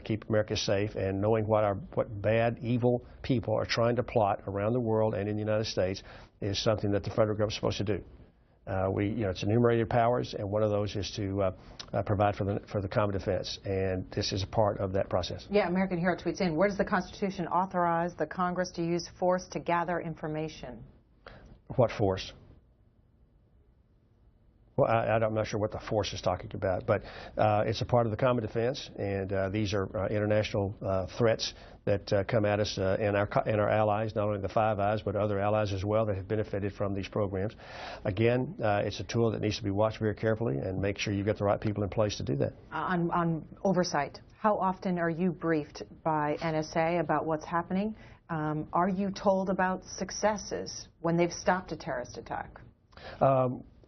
keep America safe, and knowing what bad, evil people are trying to plot around the world and in the United States is something that the federal government is supposed to do. It's enumerated powers, and one of those is to provide for the common defense, and this is a part of that process. Yeah, American Hero tweets in, where does the Constitution authorize the Congress to use force to gather information? What force? Well, I'm not sure what the force is talking about, but it's a part of the common defense, and these are international threats that come at us and our allies, not only the Five Eyes, but other allies as well that have benefited from these programs. Again, it's a tool that needs to be watched very carefully, and make sure you've got the right people in place to do that. On oversight, how often are you briefed by NSA about what's happening? Are you told about successes when they've stopped a terrorist attack?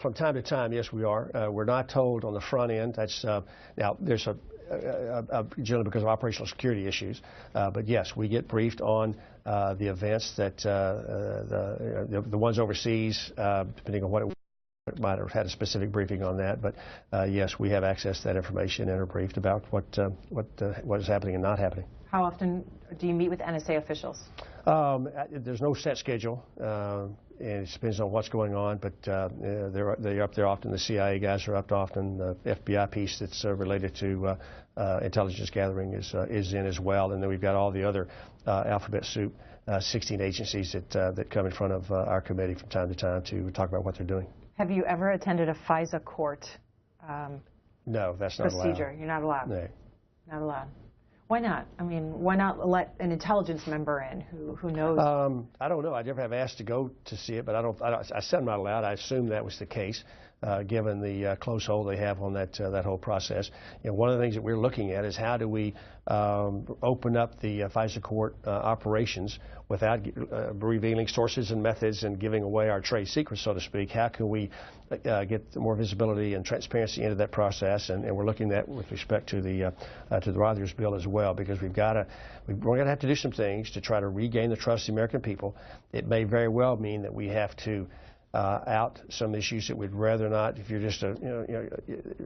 From time to time, yes, we are. We're not told on the front end. That's now there's generally because of operational security issues. But yes, we get briefed on the events that the ones overseas, depending on what it might have had a specific briefing on that. But yes, we have access to that information and are briefed about what is happening and not happening. How often do you meet with NSA officials? There's no set schedule, and it depends on what's going on, but they're up there often. The CIA guys are up often. The FBI piece that's related to intelligence gathering is in as well, and then we've got all the other alphabet soup, 16 agencies that come in front of our committee from time to time to talk about what they're doing. Have you ever attended a FISA court No, that's not procedure? allowed. You're not allowed? No. Not allowed. Why not? I mean, why not let an intelligence member in who knows? I don't know. I never have asked to go to see it, but I said I'm not allowed. I assumed that was the case, given the close hold they have on that whole process. One of the things that we're looking at is how do we open up the FISA court operations without revealing sources and methods and giving away our trade secrets, so to speak. How can we get more visibility and transparency into that process? And we're looking at that with respect to the Rogers bill as well, because we're going to have to do some things to try to regain the trust of the American people. It may very well mean that we have to out some issues that we'd rather not, if you're just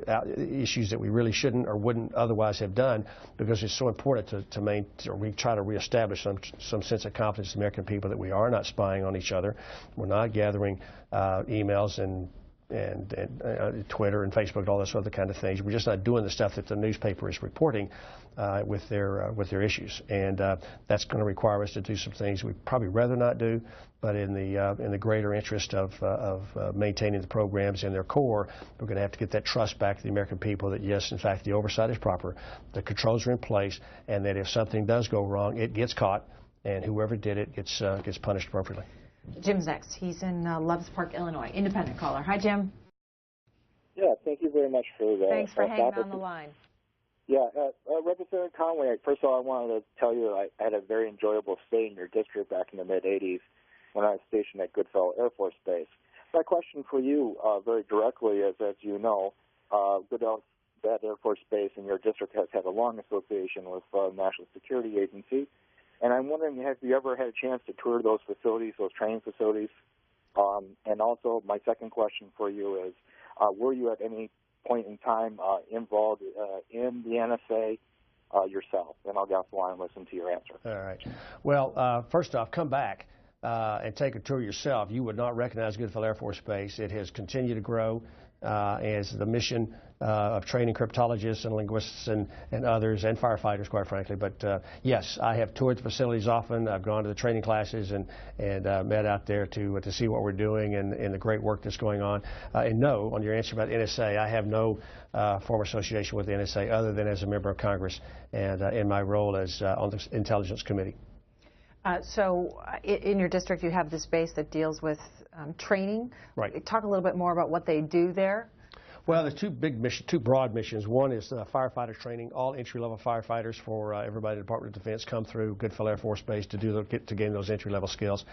out issues that we really shouldn't or wouldn't otherwise have done, because it's so important we try to reestablish some sense of confidence in the American people that we are not spying on each other. We're not gathering emails and Twitter and Facebook and all those other kind of things. We're just not doing the stuff that the newspaper is reporting with their issues, and that's going to require us to do some things we'd probably rather not do. But in the greater interest of maintaining the programs in their core, we're going to have to get that trust back to the American people that yes, in fact, the oversight is proper, the controls are in place, and that if something does go wrong, it gets caught, and whoever did it gets punished appropriately. Jim's next. He's in Loves Park, Illinois. Independent caller. Hi, Jim. Yeah, thank you very much for that. Thanks for hanging on the line. Yeah, Representative Conway, first of all, I wanted to tell you I had a very enjoyable stay in your district back in the mid-'80s when I was stationed at Goodfellow Air Force Base. My question for you very directly is, as you know, that Air Force Base in your district has had a long association with the National Security Agency. And I'm wondering, have you ever had a chance to tour those facilities, those training facilities? And also, my second question for you is, were you at any point in time involved in the NSA yourself? And I'll get off the line and listen to your answer. All right. Well, first off, come back and take a tour yourself. You would not recognize Goodfellow Air Force Base. It has continued to grow as the mission of training cryptologists and linguists and others and firefighters, quite frankly. But yes, I have toured the facilities often. I've gone to the training classes and met out there to see what we're doing and the great work that's going on. And no, on your answer about NSA, I have no former association with the NSA other than as a member of Congress and in my role as on the Intelligence Committee. So in your district, you have this base that deals with training. Right. Talk a little bit more about what they do there. Well, there's two broad missions. One is firefighter training. All entry-level firefighters for everybody in the Department of Defense come through Goodfellow Air Force Base to gain those entry-level skills,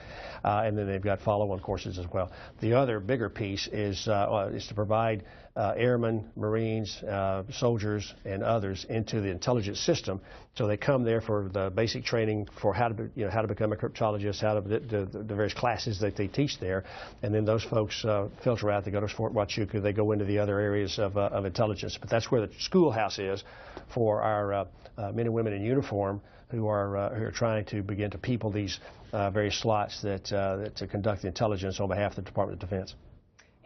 and then they've got follow-on courses as well. The other bigger piece is to provide airmen, Marines, soldiers, and others into the intelligence system. So they come there for the basic training for how to become a cryptologist, the various classes that they teach there, and then those folks filter out. They go to Fort Huachuca. They go into the other areas of intelligence. But that's where the schoolhouse is for our men and women in uniform who are trying to begin to people these various slots that to conduct the intelligence on behalf of the Department of Defense.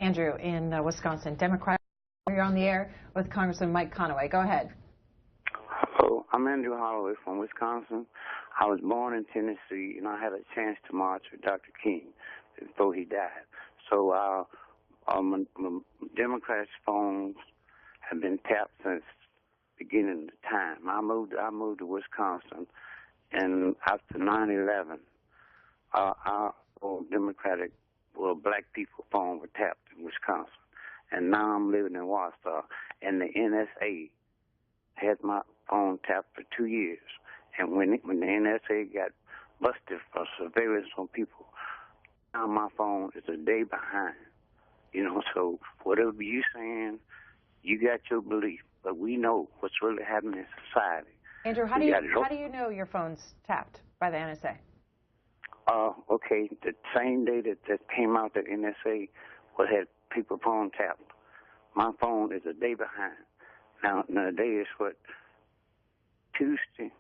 Andrew, in Wisconsin, Democrat, you're on the air with Congressman Mike Conaway. Go ahead. Hello, I'm Andrew Holloway from Wisconsin. I was born in Tennessee, and I had a chance to march with Dr. King before he died. So Democrats' phones have been tapped since beginning of the time. I moved to Wisconsin, and after 9/11, our Democratic, black people phone were tapped in Wisconsin. And now I'm living in Wausau, and the NSA had my phone tapped for 2 years. And when the NSA got busted for surveillance on people, now my phone is a day behind. You know, so whatever you're saying, you got your belief, but we know what's really happening in society. Andrew, how do you know your phone's tapped by the NSA? Okay, the same day that came out that NSA had people phone tapped. My phone is a day behind. Now the day is what, Tuesday.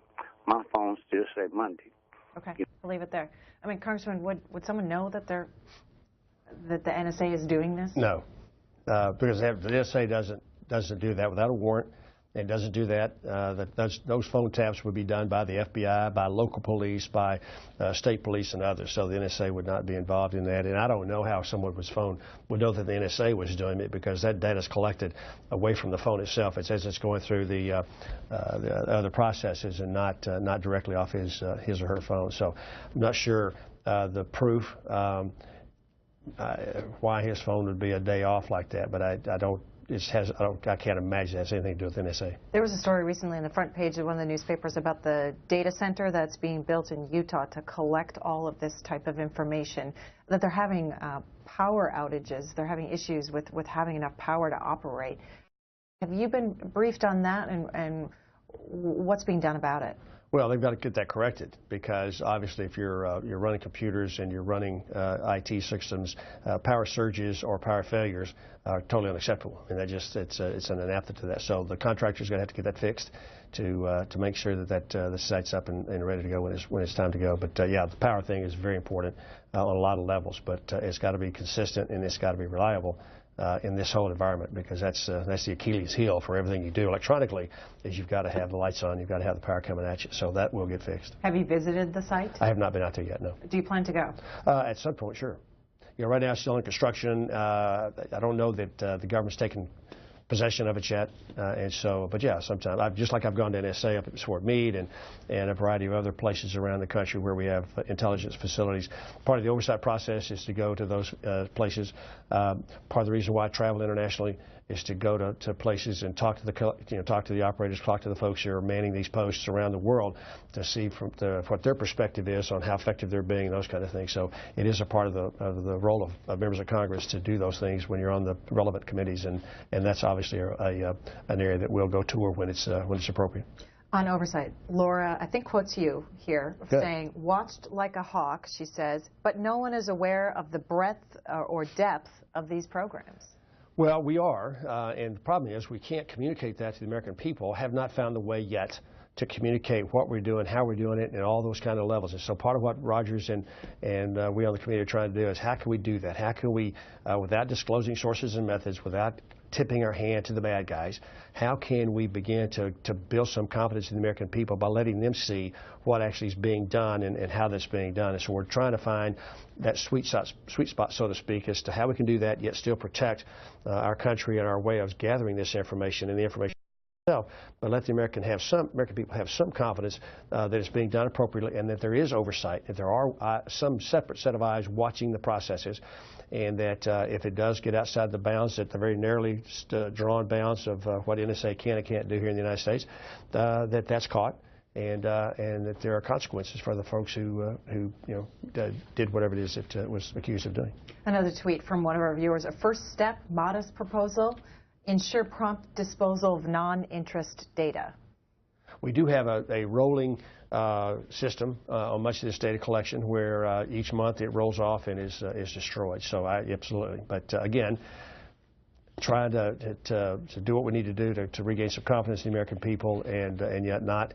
My phone still said Monday. Okay, I'll leave it there. I mean, Congressman, would someone know that the NSA is doing this? No, because the NSA doesn't do that without a warrant. It doesn't do that. Those phone taps would be done by the FBI, by local police, by state police and others. So the NSA would not be involved in that. And I don't know how someone would know that the NSA was doing it, because that data is collected away from the phone itself. It's as it's going through the other processes and not directly off his or her phone. So I'm not sure the proof why his phone would be a day off like that, but I can't imagine it has anything to do with NSA. There was a story recently on the front page of one of the newspapers about the data center that's being built in Utah to collect all of this type of information, that they're having power outages. They're having issues with having enough power to operate. Have you been briefed on that, and what's being done about it? Well, they've got to get that corrected, because obviously if you're running computers and you're running IT systems, power surges or power failures are totally unacceptable. I mean, it's an anathema to that. So the contractor's going to have to get that fixed to make sure that the site's up and ready to go when it's time to go. But yeah, the power thing is very important on a lot of levels, but it's got to be consistent and it's got to be reliable. In this whole environment, because that's the Achilles heel for everything you do electronically, is you've got to have the lights on, you've got to have the power coming at you. So that will get fixed. Have you visited the site? I have not been out there yet, no. Do you plan to go? At some point, sure. You know, right now it's still in construction. I don't know that the government's taken possession of it yet, and so, but yeah, sometime. Just like I've gone to NSA up at Fort Meade and a variety of other places around the country where we have intelligence facilities. Part of the oversight process is to go to those places. Part of the reason why I travel internationally is to go to places and talk to the operators, talk to the folks who are manning these posts around the world to see what their perspective is on how effective they're being and those kind of things. So it is a part of the role of members of Congress to do those things when you're on the relevant committees, and that's obviously an area that we'll go tour when it's appropriate. On oversight, Laura, I think, quotes you here, saying, "Watched like a hawk," she says, "but no one is aware of the breadth or depth of these programs." Well, we are, and the problem is we can't communicate that to the American people, have not found the way yet to communicate what we're doing, how we're doing it, and all those kind of levels. And so part of what Rogers and we on the committee are trying to do is, how can we do that? How can we, without disclosing sources and methods, without tipping our hand to the bad guys, how can we begin to build some confidence in the American people by letting them see what actually is being done and how that's being done? And so we're trying to find that sweet spot, so to speak, as to how we can do that, yet still protect our country and our way of gathering this information and the information itself, but let the American people have some confidence that it's being done appropriately, and that there is oversight, that there are some separate set of eyes watching the processes, and that if it does get outside the bounds, at the very narrowly drawn bounds of what NSA can and can't do here in the United States, that's caught, and that there are consequences for the folks who did whatever it is it was accused of doing. Another tweet from one of our viewers: a first step, modest proposal, ensure prompt disposal of non-interest data. We do have a rolling system on much of this data collection where each month it rolls off and is destroyed. So absolutely. But again, trying to do what we need to do to regain some confidence in the American people, and yet not